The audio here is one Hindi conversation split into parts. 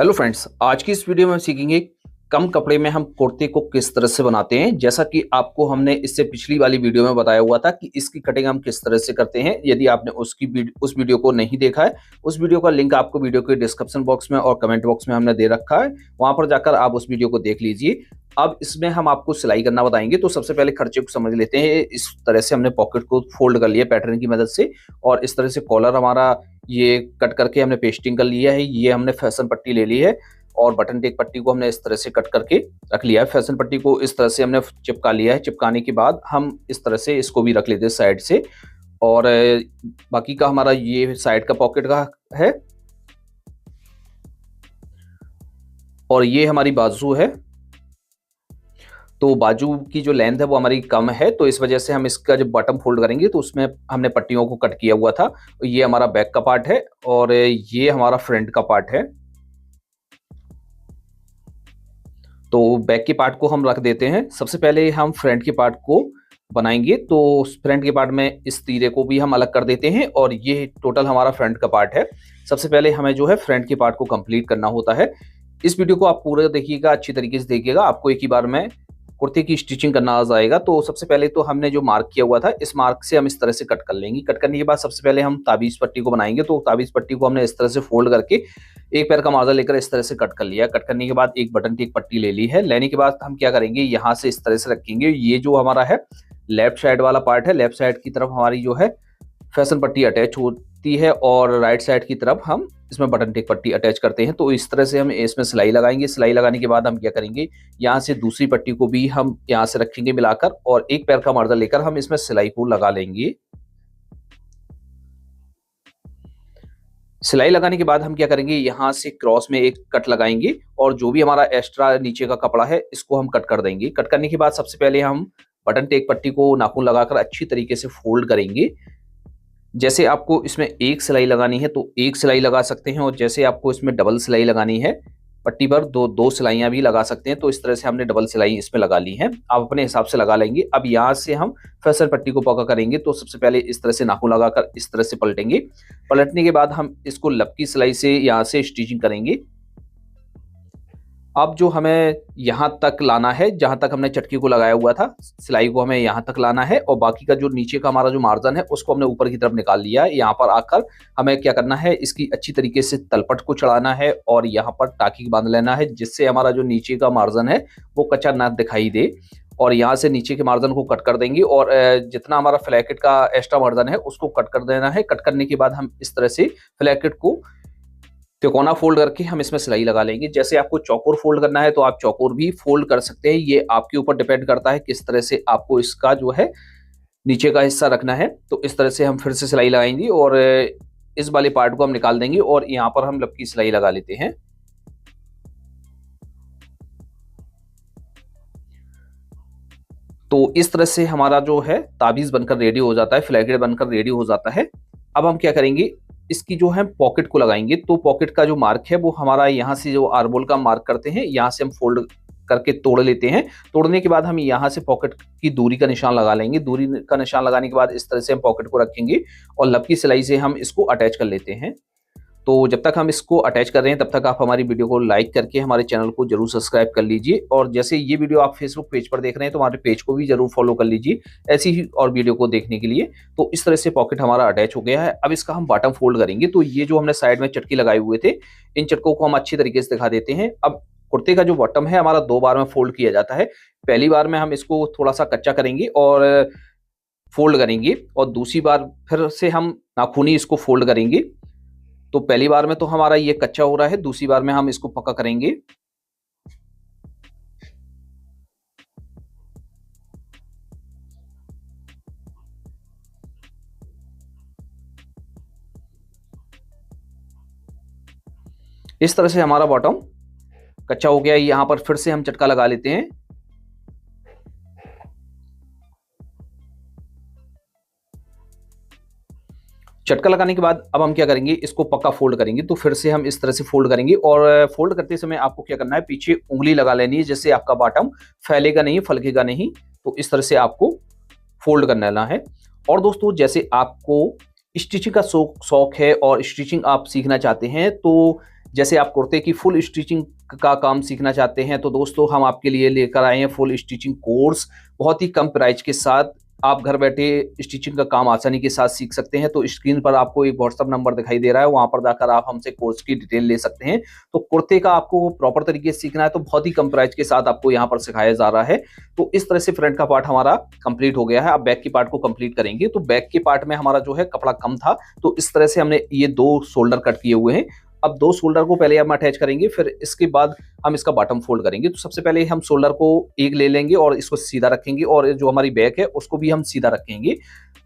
हेलो फ्रेंड्स, आज की इस वीडियो में हम सीखेंगे कम कपड़े में हम कुर्ते को किस तरह से बनाते हैं। जैसा कि आपको हमने इससे पिछली वाली वीडियो में बताया हुआ था कि इसकी कटिंग हम किस तरह से करते हैं। यदि आपने उस वीडियो को नहीं देखा है, उस वीडियो का लिंक आपको वीडियो के डिस्क्रिप्शन बॉक्स में और कमेंट बॉक्स में हमने दे रखा है, वहां पर जाकर आप उस वीडियो को देख लीजिए। अब इसमें हम आपको सिलाई करना बताएंगे। तो सबसे पहले खर्चे को समझ लेते हैं। इस तरह से हमने पॉकेट को फोल्ड कर लिया पैटर्न की मदद से, और इस तरह से कॉलर हमारा ये कट करके हमने पेस्टिंग कर लिया है। ये हमने फैशन पट्टी ले ली है और बटन टेक पट्टी को हमने इस तरह से कट करके रख लिया है। फैशन पट्टी को इस तरह से हमने चिपका लिया है। चिपकाने के बाद हम इस तरह से इसको भी रख लेते हैं साइड से, और बाकी का हमारा ये साइड का पॉकेट का है, और ये हमारी बाजू है। तो बाजू की जो लेंथ है वो हमारी कम है, तो इस वजह से हम इसका जब बॉटम फोल्ड करेंगे तो उसमें हमने पट्टियों को कट किया हुआ था। ये हमारा बैक का पार्ट है और ये हमारा फ्रंट का पार्ट है। तो बैक के पार्ट को हम रख देते हैं। सबसे पहले हम फ्रंट के पार्ट को बनाएंगे। तो फ्रंट के पार्ट में इस तीरे को भी हम अलग कर देते हैं, और ये टोटल हमारा फ्रंट का पार्ट है। सबसे पहले हमें जो है फ्रंट के पार्ट को कंप्लीट करना होता है। इस वीडियो को आप पूरा देखिएगा, अच्छी तरीके से देखिएगा, आपको एक ही बार में कुर्ते की स्टिचिंग करना आ जाएगा। तो सबसे पहले तो हमने जो मार्क किया हुआ था, इस मार्क से हम इस तरह से कट कर लेंगे। कट करने के बाद सबसे पहले हम ताबीज पट्टी को बनाएंगे। तो ताबीज पट्टी को हमने इस तरह से फोल्ड करके एक पैर का मार्जिन लेकर इस तरह से कट कर लिया। कट करने के बाद एक बटन की एक पट्टी ले ली है। लेने के बाद हम क्या करेंगे, यहाँ से इस तरह से रखेंगे। ये जो हमारा है लेफ्ट साइड वाला पार्ट है, लेफ्ट साइड की तरफ हमारी जो है फैशन पट्टी अटैच होती है, और राइट साइड की तरफ हम इसमें बटन टेक पट्टी अटैच करते हैं। तो इस तरह से हम इसमें सिलाई लगाएंगे। सिलाई लगाने के बाद हम क्या करेंगे, यहाँ से दूसरी पट्टी को भी हम यहाँ से रखेंगे मिलाकर, और एक पैर का मार्जिन लेकर हम इसमें सिलाई को लगा लेंगे। सिलाई लगाने के बाद हम क्या करेंगे, यहाँ से क्रॉस में एक कट लगाएंगे, और जो भी हमारा एक्स्ट्रा नीचे का कपड़ा है इसको हम कट कर देंगे। कट करने के बाद सबसे पहले हम बटन टेक पट्टी को नाखून लगाकर अच्छी तरीके से फोल्ड करेंगे। जैसे आपको इसमें एक सिलाई लगानी है तो एक सिलाई लगा सकते हैं, और जैसे आपको इसमें डबल सिलाई लगानी है पट्टी पर दो सिलाइयां भी लगा सकते हैं। तो इस तरह से हमने डबल सिलाई इसमें लगा ली है। आप अपने हिसाब से लगा लेंगे। अब यहाँ से हम फैशन पट्टी को पक्का करेंगे। तो सबसे पहले इस तरह से नाखून लगाकर इस तरह से पलटेंगे। पलटने के बाद हम इसको लपकी सिलाई से यहाँ से स्टिचिंग करेंगे। अब जो हमें यहाँ तक लाना है, जहाँ तक हमने चटकी को लगाया हुआ था, सिलाई को हमें यहाँ तक लाना है, और बाकी का जो नीचे का हमारा जो मार्जिन है उसको हमने ऊपर की तरफ निकाल लिया है। यहाँ पर आकर हमें क्या करना है, इसकी अच्छी तरीके से तलपट को चढ़ाना है और यहाँ पर टाकी बांध लेना है, जिससे हमारा जो नीचे का मार्जिन है वो कच्चा ना दिखाई दे। और यहाँ से नीचे के मार्जिन को कट कर देंगे, और जितना हमारा फ्लैकेट का एक्स्ट्रा मार्जिन है उसको कट कर देना है। कट करने के बाद हम इस तरह से फ्लैकेट को तिकोना फोल्ड करके हम इसमें सिलाई लगा लेंगे। जैसे आपको चौकोर फोल्ड करना है तो आप चौकोर भी फोल्ड कर सकते हैं। ये आपके ऊपर डिपेंड करता है किस तरह से आपको इसका जो है नीचे का हिस्सा रखना है। तो इस तरह से हम फिर से सिलाई लगाएंगे, और इस वाले पार्ट को हम निकाल देंगे, और यहाँ पर हम लपकी सिलाई लगा लेते हैं। तो इस तरह से हमारा जो है ताबीज बनकर रेडी हो जाता है, फ्लैकेट बनकर रेडी हो जाता है। अब हम क्या करेंगे, इसकी जो है पॉकेट को लगाएंगे। तो पॉकेट का जो मार्क है वो हमारा यहाँ से जो आर्मोल का मार्क करते हैं, यहाँ से हम फोल्ड करके तोड़ लेते हैं। तोड़ने के बाद हम यहाँ से पॉकेट की दूरी का निशान लगा लेंगे। दूरी का निशान लगाने के बाद इस तरह से हम पॉकेट को रखेंगे, और लपकी सिलाई से हम इसको अटैच कर लेते हैं। तो जब तक हम इसको अटैच कर रहे हैं तब तक आप हमारी वीडियो को लाइक करके हमारे चैनल को जरूर सब्सक्राइब कर लीजिए, और जैसे ये वीडियो आप फेसबुक पेज पर देख रहे हैं तो हमारे पेज को भी जरूर फॉलो कर लीजिए ऐसी ही और वीडियो को देखने के लिए। तो इस तरह से पॉकेट हमारा अटैच हो गया है। अब इसका हम बॉटम फोल्ड करेंगे। तो ये जो हमने साइड में चटकी लगाए हुए थे, इन चटकों को हम अच्छी तरीके से दिखा देते हैं। अब कुर्ते का जो बॉटम है हमारा 2 बार में फोल्ड किया जाता है। पहली बार में हम इसको थोड़ा सा कच्चा करेंगे और फोल्ड करेंगे, और दूसरी बार फिर से हम नाखूनी इसको फोल्ड करेंगे। तो पहली बार में तो हमारा ये कच्चा हो रहा है, दूसरी बार में हम इसको पक्का करेंगे। इस तरह से हमारा बॉटम कच्चा हो गया। यहाँ पर फिर से हम चटका लगा लेते हैं। चटका लगाने के बाद अब हम क्या करेंगे, इसको पक्का फोल्ड करेंगे। तो फिर से हम इस तरह से फोल्ड करेंगे, और फोल्ड करते समय आपको क्या करना है, पीछे उंगली लगा लेनी है, जिससे आपका बॉटम फैलेगा नहीं, फलकेगा नहीं। तो इस तरह से आपको फोल्ड करना है। और दोस्तों, जैसे आपको स्टिचिंग का शौक है और स्टिचिंग आप सीखना चाहते हैं, तो जैसे आप कुर्ते की फुल स्टिचिंग का काम सीखना चाहते हैं तो दोस्तों हम आपके लिए लेकर आए हैं फुल स्टिचिंग कोर्स। बहुत ही कम प्राइस के साथ आप घर बैठे स्टिचिंग का काम आसानी के साथ सीख सकते हैं। तो स्क्रीन पर आपको एक व्हाट्सएप नंबर दिखाई दे रहा है, वहाँ पर जाकर आप हमसे कोर्स की डिटेल ले सकते हैं। तो कुर्ते का आपको प्रॉपर तरीके से सीखना है तो बहुत ही कम प्राइस के साथ आपको यहाँ पर सिखाया जा रहा है। तो इस तरह से फ्रंट का पार्ट हमारा कंप्लीट हो गया है। अब बैक के पार्ट को कंप्लीट करेंगे। तो बैक के पार्ट में हमारा जो है कपड़ा कम था, तो इस तरह से हमने ये 2 शोल्डर कट किए हुए हैं। अब 2 शोल्डर को पहले हम अटैच करेंगे, फिर इसके बाद हम इसका बॉटम फोल्ड करेंगे। तो सबसे पहले हम शोल्डर को एक ले लेंगे और इसको सीधा रखेंगे, और जो हमारी बैक है उसको भी हम सीधा रखेंगे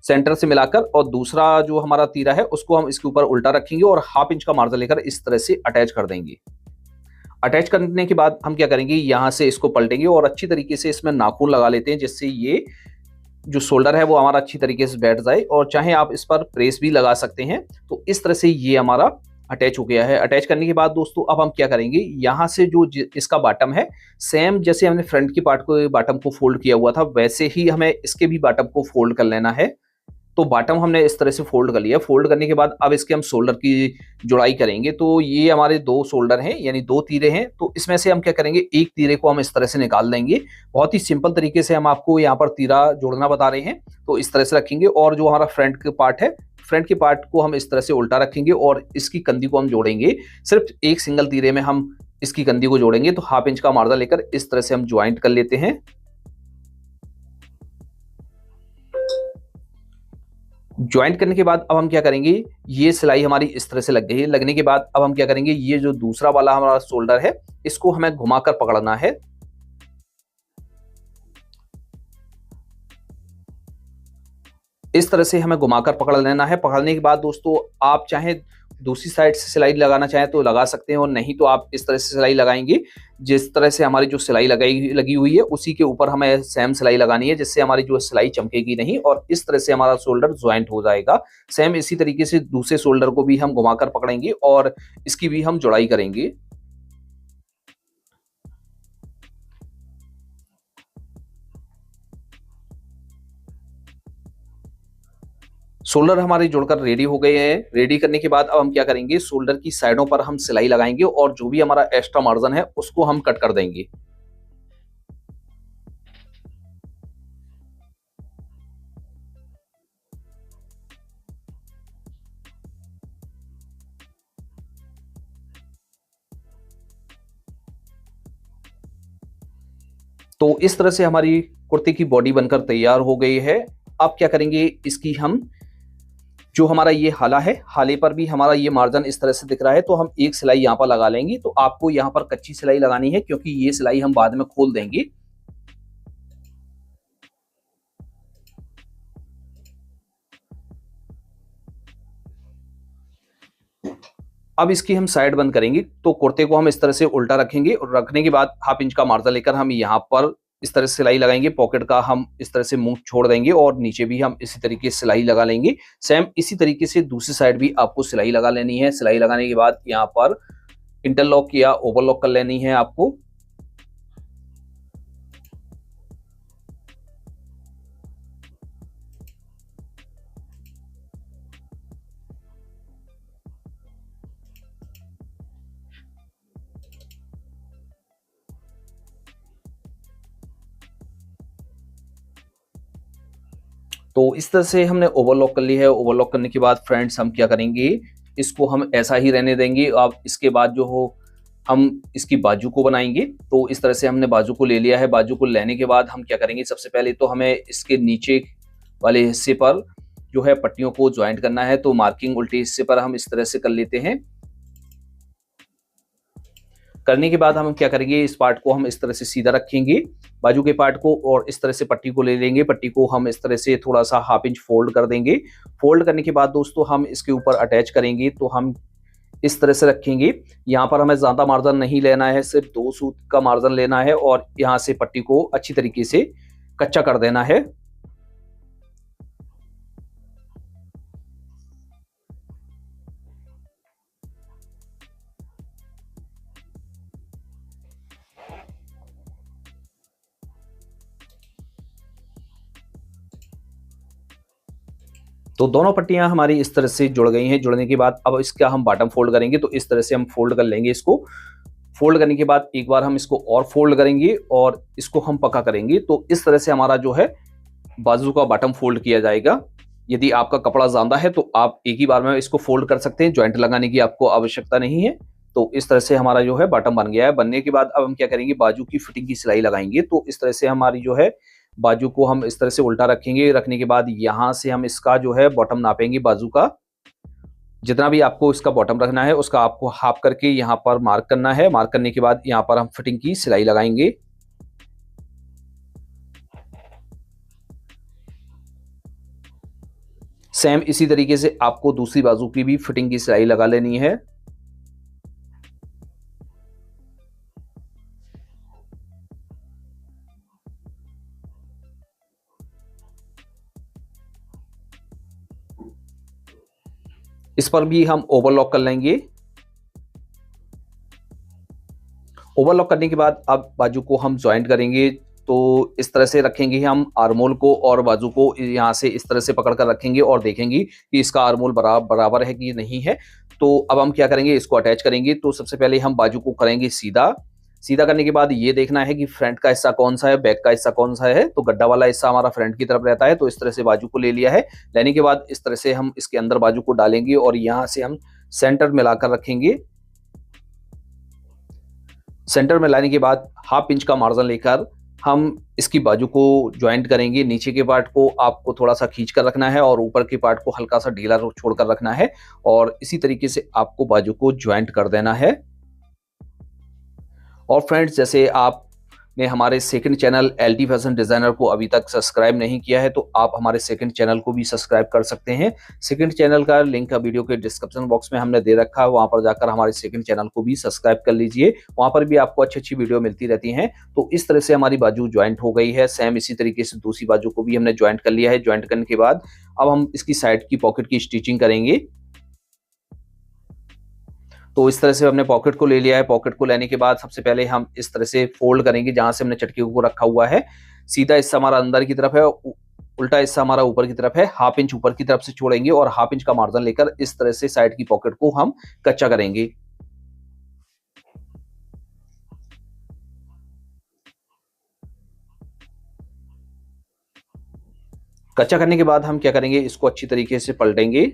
सेंटर से मिलाकर, और दूसरा जो हमारा तीरा है उसको हम इसके ऊपर उल्टा रखेंगे और हाफ इंच का मार्जिन लेकर इस तरह से अटैच कर देंगे। अटैच करने के बाद हम क्या करेंगे, यहाँ से इसको पलटेंगे और अच्छी तरीके से इसमें नाखून लगा लेते हैं, जिससे ये जो शोल्डर है वो हमारा अच्छी तरीके से बैठ जाए, और चाहे आप इस पर प्रेस भी लगा सकते हैं। तो इस तरह से ये हमारा अटैच हो गया है। अटैच करने के बाद दोस्तों अब हम क्या करेंगे, यहाँ से जो इसका बॉटम है, सेम जैसे हमने फ्रंट की पार्ट को बॉटम को फोल्ड किया हुआ था वैसे ही हमें इसके भी बॉटम को फोल्ड कर लेना है। तो बॉटम हमने इस तरह से फोल्ड कर लिया। फोल्ड करने के बाद अब इसके हम शोल्डर की जुड़ाई करेंगे। तो ये हमारे 2 शोल्डर हैं, यानी 2 तीरे हैं। तो इसमें से हम क्या करेंगे, एक तीरे को हम इस तरह से निकाल देंगे। बहुत ही सिंपल तरीके से हम आपको यहाँ पर तीरा जोड़ना बता रहे हैं। तो इस तरह से रखेंगे, और जो हमारा फ्रंट का पार्ट है, फ्रंट के पार्ट को हम इस तरह से उल्टा रखेंगे और इसकी कंधी को हम जोड़ेंगे। सिर्फ एक सिंगल तीरे में हम इसकी कंधी को जोड़ेंगे। तो हाफ इंच का मार्जिन लेकर इस तरह से हम ज्वाइंट कर लेते हैं। ज्वाइंट करने के बाद अब हम क्या करेंगे, ये सिलाई हमारी इस तरह से लग गई है। लगने के बाद अब हम क्या करेंगे, ये जो दूसरा वाला हमारा शोल्डर है इसको हमें घुमाकर पकड़ना है। इस तरह से हमें घुमाकर पकड़ लेना है। पकड़ने के बाद दोस्तों आप चाहे दूसरी साइड से सिलाई लगाना चाहें तो लगा सकते हैं, और नहीं तो आप इस तरह से सिलाई लगाएंगे। जिस तरह से हमारी जो सिलाई लगी हुई है उसी के ऊपर हमें सेम सिलाई लगानी है, जिससे हमारी जो सिलाई चमकेगी नहीं, और इस तरह से हमारा शोल्डर ज्वाइंट हो जाएगा। सेम इसी तरीके से दूसरे शोल्डर को भी हम घुमाकर पकड़ेंगे और इसकी भी हम जुड़ाई करेंगे। शोल्डर हमारे जुड़कर रेडी हो गए हैं। रेडी करने के बाद अब हम क्या करेंगे, शोल्डर की साइडों पर हम सिलाई लगाएंगे और जो भी हमारा एक्स्ट्रा मार्जिन है उसको हम कट कर देंगे। तो इस तरह से हमारी कुर्ते की बॉडी बनकर तैयार हो गई है। अब क्या करेंगे, इसकी हम जो हमारा ये हाला है, हाले पर भी हमारा ये मार्जिन इस तरह से दिख रहा है, तो हम एक सिलाई यहाँ पर लगा लेंगे। तो आपको यहाँ पर कच्ची सिलाई लगानी है, क्योंकि ये सिलाई हम बाद में खोल देंगे। अब इसकी हम साइड बंद करेंगे। तो कुर्ते को हम इस तरह से उल्टा रखेंगे, और रखने के बाद हाफ इंच का मार्जिन लेकर हम यहाँ पर इस तरह से सिलाई लगाएंगे। पॉकेट का हम इस तरह से मुंह छोड़ देंगे और नीचे भी हम इसी तरीके से सिलाई लगा लेंगे। सेम इसी तरीके से दूसरी साइड भी आपको सिलाई लगा लेनी है। सिलाई लगाने के बाद यहाँ पर इंटरलॉक या ओवरलॉक कर लेनी है आपको। तो इस तरह से हमने ओवरलॉक कर ली है। ओवरलॉक करने के बाद फ्रेंड्स हम क्या करेंगे, इसको हम ऐसा ही रहने देंगे। अब इसके बाद जो हो हम इसकी बाजू को बनाएंगे। तो इस तरह से हमने बाजू को ले लिया है। बाजू को लेने के बाद हम क्या करेंगे, सबसे पहले तो हमें इसके नीचे वाले हिस्से पर जो है पट्टियों को ज्वाइंट करना है। तो मार्किंग उल्टे हिस्से पर हम इस तरह से कर लेते हैं। करने के बाद हम क्या करेंगे, इस पार्ट को हम इस तरह से सीधा रखेंगे, बाजू के पार्ट को, और इस तरह से पट्टी को ले लेंगे। पट्टी को हम इस तरह से थोड़ा सा हाफ इंच फोल्ड कर देंगे। फोल्ड करने के बाद दोस्तों हम इसके ऊपर अटैच करेंगे। तो हम इस तरह से रखेंगे। यहाँ पर हमें ज़्यादा मार्जिन नहीं लेना है, सिर्फ 2 सूत का मार्जिन लेना है, और यहाँ से पट्टी को अच्छी तरीके से कच्चा कर देना है। तो दोनों पट्टियां हमारी इस तरह से जुड़ गई हैं। जुड़ने के बाद अब इसका हम बॉटम फोल्ड करेंगे, तो इस तरह से हम फोल्ड कर लेंगे इसको। फोल्ड करने के बाद एक बार हम इसको और फोल्ड करेंगे और इसको हम पक्का करेंगे। तो इस तरह से हमारा जो है बाजू का बॉटम फोल्ड किया जाएगा। यदि आपका कपड़ा ज़्यादा है तो आप एक ही बार में इसको फोल्ड कर सकते हैं, जॉइंट लगाने की आपको आवश्यकता नहीं है। तो इस तरह से हमारा जो है बॉटम बन गया है। बनने के बाद अब हम क्या करेंगे, बाजू की फिटिंग की सिलाई लगाएंगे। तो इस तरह से हमारी जो है बाजू को हम इस तरह से उल्टा रखेंगे। रखने के बाद यहाँ से हम इसका जो है बॉटम नापेंगे बाजू का। जितना भी आपको इसका बॉटम रखना है उसका आपको हाफ करके यहाँ पर मार्क करना है। मार्क करने के बाद यहाँ पर हम फिटिंग की सिलाई लगाएंगे। सेम इसी तरीके से आपको दूसरी बाजू की भी फिटिंग की सिलाई लगा लेनी है। इस पर भी हम ओवरलॉक कर लेंगे। ओवरलॉक करने के बाद अब बाजू को हम ज्वाइंट करेंगे। तो इस तरह से रखेंगे हम आर्मोल को और बाजू को यहाँ से इस तरह से पकड़ कर रखेंगे और देखेंगे कि इसका आर्मोल बराबर है कि नहीं है। तो अब हम क्या करेंगे, इसको अटैच करेंगे। तो सबसे पहले हम बाजू को करेंगे सीधा। सीधा करने के बाद ये देखना है कि फ्रंट का हिस्सा कौन सा है, बैक का हिस्सा कौन सा है। तो गड्ढा वाला हिस्सा हमारा फ्रंट की तरफ रहता है। तो इस तरह से बाजू को ले लिया है। लेने के बाद इस तरह से हम इसके अंदर बाजू को डालेंगे और यहाँ से हम सेंटर में लाकर रखेंगे। सेंटर में लाने के बाद हाफ इंच का मार्जिन लेकर हम इसकी बाजू को ज्वाइंट करेंगे। नीचे के पार्ट को आपको थोड़ा सा खींच कर रखना है और ऊपर के पार्ट को हल्का सा ढीला छोड़कर रखना है और इसी तरीके से आपको बाजू को ज्वाइंट कर देना है। और फ्रेंड्स, जैसे आपने हमारे second channel LT fashion designer को अभी तक सब्सक्राइब नहीं किया है तो आप हमारे सेकंड चैनल को भी सब्सक्राइब कर सकते हैं। सेकंड चैनल का लिंक वीडियो के डिस्क्रिप्शन बॉक्स में हमने दे रखा है, वहां पर जाकर हमारे सेकंड चैनल को भी सब्सक्राइब कर लीजिए। वहां पर भी आपको अच्छी अच्छी वीडियो मिलती रहती हैं। तो इस तरह से हमारी बाजू ज्वाइंट हो गई है। सेम इसी तरीके से दूसरी बाजू को भी हमने ज्वाइंट कर लिया है। ज्वाइंट करने के बाद अब हम इसकी साइड की पॉकेट की स्टिचिंग करेंगे। तो इस तरह से हमने पॉकेट को ले लिया है। पॉकेट को लेने के बाद सबसे पहले हम इस तरह से फोल्ड करेंगे जहां से हमने चटके को रखा हुआ है। सीधा हिस्सा हमारा अंदर की तरफ है, उल्टा हिस्सा हमारा ऊपर की तरफ है। हाफ इंच ऊपर की तरफ से छोड़ेंगे और हाफ इंच का मार्जिन लेकर इस तरह से साइड की पॉकेट को हम कच्चा करेंगे। कच्चा करने के बाद हम क्या करेंगे, इसको अच्छी तरीके से पलटेंगे।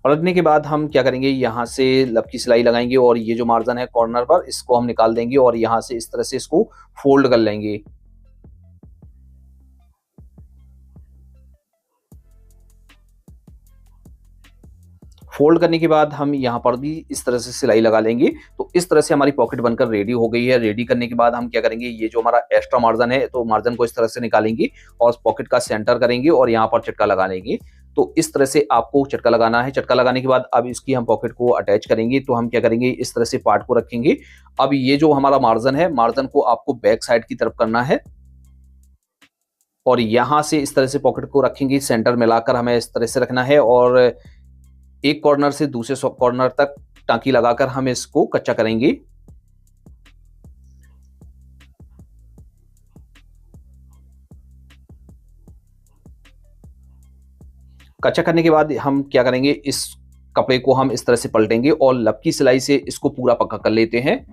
पलटने के बाद हम क्या करेंगे, यहाँ से लब की सिलाई लगाएंगे और ये जो मार्जिन है कॉर्नर पर इसको हम निकाल देंगे और यहाँ से इस तरह से इसको फोल्ड कर लेंगे। फोल्ड करने के बाद हम यहाँ पर भी इस तरह से सिलाई लगा लेंगे। तो इस तरह से हमारी पॉकेट बनकर रेडी हो गई है। रेडी करने के बाद हम क्या करेंगे, ये जो हमारा एक्स्ट्रा मार्जिन है तो मार्जिन को इस तरह से निकालेंगे और पॉकेट का सेंटर करेंगे और यहाँ पर चटका लगा लेंगे। तो इस तरह से आपको चटका लगाना है। चटका लगाने के बाद अब इसकी हम पॉकेट को अटैच करेंगे। तो हम क्या करेंगे, इस तरह से पार्ट को रखेंगे। अब ये जो हमारा मार्जिन है, मार्जिन को आपको बैक साइड की तरफ करना है और यहाँ से इस तरह से पॉकेट को रखेंगे। सेंटर में लाकर हमें इस तरह से रखना है और एक कॉर्नर से दूसरे कॉर्नर तक टांकी लगाकर हम इसको कच्चा करेंगे। कच्चा करने के बाद हम क्या करेंगे, इस कपड़े को हम इस तरह से पलटेंगे और लब की सिलाई से इसको पूरा पक्का कर लेते हैं।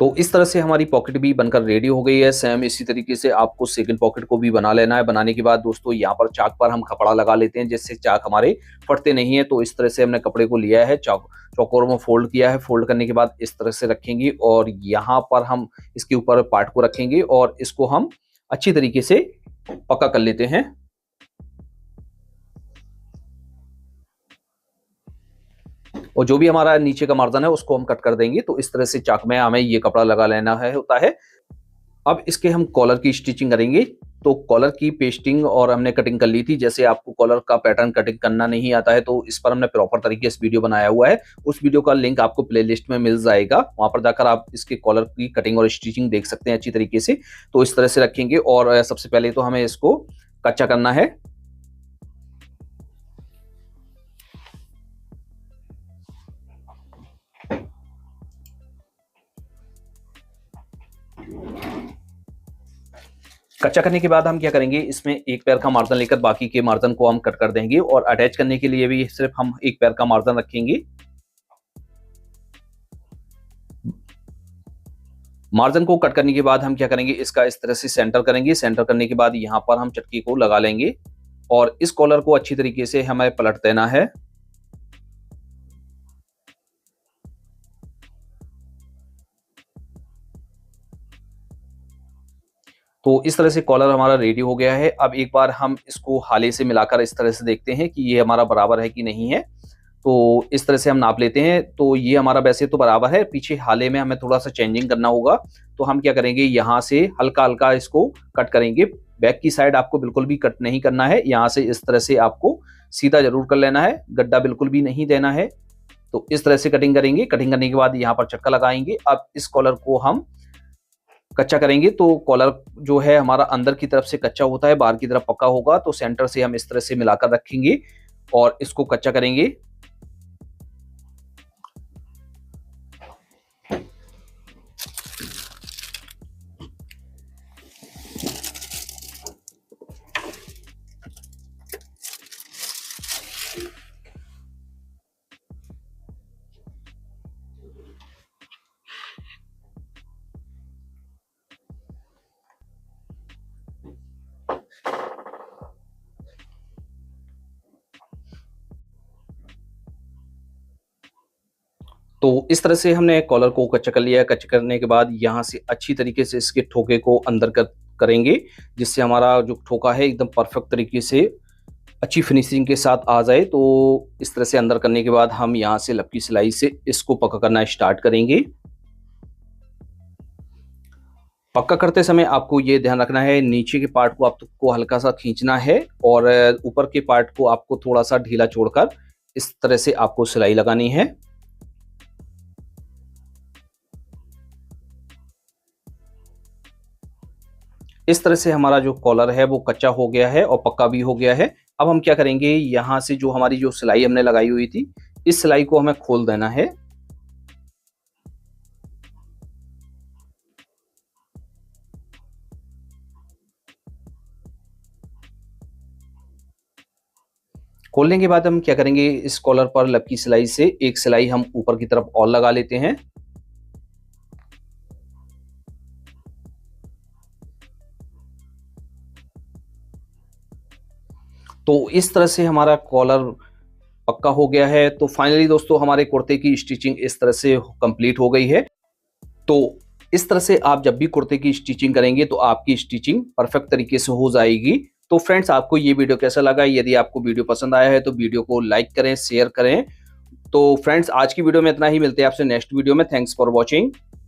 तो इस तरह से हमारी पॉकेट भी बनकर रेडी हो गई है। सेम इसी तरीके से आपको सेकंड पॉकेट को भी बना लेना है। बनाने के बाद दोस्तों यहाँ पर चाक पर हम कपड़ा लगा लेते हैं जिससे चाक हमारे फटते नहीं है। तो इस तरह से हमने कपड़े को लिया है, चौकोर में फोल्ड किया है। फोल्ड करने के बाद इस तरह से रखेंगे और यहाँ पर हम इसके ऊपर पार्ट को रखेंगे और इसको हम अच्छी तरीके से पक्का कर लेते हैं। और जो भी हमारा नीचे का मार्जिन है उसको हम कट कर देंगे। तो इस तरह से चाक में हमें ये कपड़ा लगा लेना है होता है। अब इसके हम कॉलर की स्टिचिंग करेंगे। तो कॉलर की पेस्टिंग और हमने कटिंग कर ली थी। जैसे आपको कॉलर का पैटर्न कटिंग करना नहीं आता है तो इस पर हमने प्रॉपर तरीके से वीडियो बनाया हुआ है। उस वीडियो का लिंक आपको प्लेलिस्ट में मिल जाएगा, वहां पर जाकर आप इसके कॉलर की कटिंग और स्टिचिंग देख सकते हैं अच्छी तरीके से। तो इस तरह से रखेंगे और सबसे पहले तो हमें इसको कच्चा करना है। कच्चा करने के बाद हम क्या करेंगे, इसमें एक पैर का मार्जिन लेकर बाकी के मार्जिन को हम कट कर देंगे और अटैच करने के लिए भी सिर्फ हम एक पैर का मार्जिन रखेंगे। मार्जिन को कट करने के बाद हम क्या करेंगे, इसका इस तरह से सेंटर करेंगे। सेंटर करने के बाद यहां पर हम चटकी को लगा लेंगे और इस कॉलर को अच्छी तरीके से हमें पलट देना है। तो इस तरह से कॉलर हमारा रेडी हो गया है। अब एक बार हम इसको हाले से मिलाकर इस तरह से देखते हैं कि ये हमारा बराबर है कि नहीं है। तो इस तरह से हम नाप लेते हैं। तो ये हमारा वैसे तो बराबर है, पीछे हाले में हमें थोड़ा सा चेंजिंग करना होगा। तो हम क्या करेंगे, यहाँ से हल्का हल्का इसको कट करेंगे। बैक की साइड आपको बिल्कुल भी कट नहीं करना है, यहाँ से इस तरह से आपको सीधा जरूर कर लेना है, गड्ढा बिल्कुल भी नहीं देना है। तो इस तरह से कटिंग करेंगे। कटिंग करने के बाद यहाँ पर चक्का लगाएंगे। अब इस कॉलर को हम कच्चा करेंगे। तो कॉलर जो है हमारा अंदर की तरफ से कच्चा होता है, बाहर की तरफ पक्का होगा। तो सेंटर से हम इस तरह से मिलाकर रखेंगे और इसको कच्चा करेंगे। तो इस तरह से हमने कॉलर को कच्चा कर लिया है। कच्चा करने के बाद यहाँ से अच्छी तरीके से इसके ठोके को अंदर करेंगे, जिससे हमारा जो ठोका है एकदम परफेक्ट तरीके से अच्छी फिनिशिंग के साथ आ जाए। तो इस तरह से अंदर करने के बाद हम यहाँ से लपकी सिलाई से इसको पक्का करना स्टार्ट करेंगे। पक्का करते समय आपको ये ध्यान रखना है, नीचे के पार्ट को आपको हल्का सा खींचना है और ऊपर के पार्ट को आपको थोड़ा सा ढीला छोड़कर इस तरह से आपको सिलाई लगानी है। इस तरह से हमारा जो कॉलर है वो कच्चा हो गया है और पक्का भी हो गया है। अब हम क्या करेंगे, यहाँ से जो हमारी जो सिलाई हमने लगाई हुई थी, इस सिलाई को हमें खोल देना है। खोलने के बाद हम क्या करेंगे, इस कॉलर पर लपकी सिलाई से एक सिलाई हम ऊपर की तरफ और लगा लेते हैं। तो इस तरह से हमारा कॉलर पक्का हो गया है। तो फाइनली दोस्तों हमारे कुर्ते की स्टिचिंग इस तरह से कंप्लीट हो गई है। तो इस तरह से आप जब भी कुर्ते की स्टिचिंग करेंगे तो आपकी स्टिचिंग परफेक्ट तरीके से हो जाएगी। तो फ्रेंड्स, आपको ये वीडियो कैसा लगा? यदि आपको वीडियो पसंद आया है तो वीडियो को लाइक करें, शेयर करें। तो फ्रेंड्स, आज की वीडियो में इतना ही। मिलते हैं आपसे नेक्स्ट वीडियो में। Thanks for watching.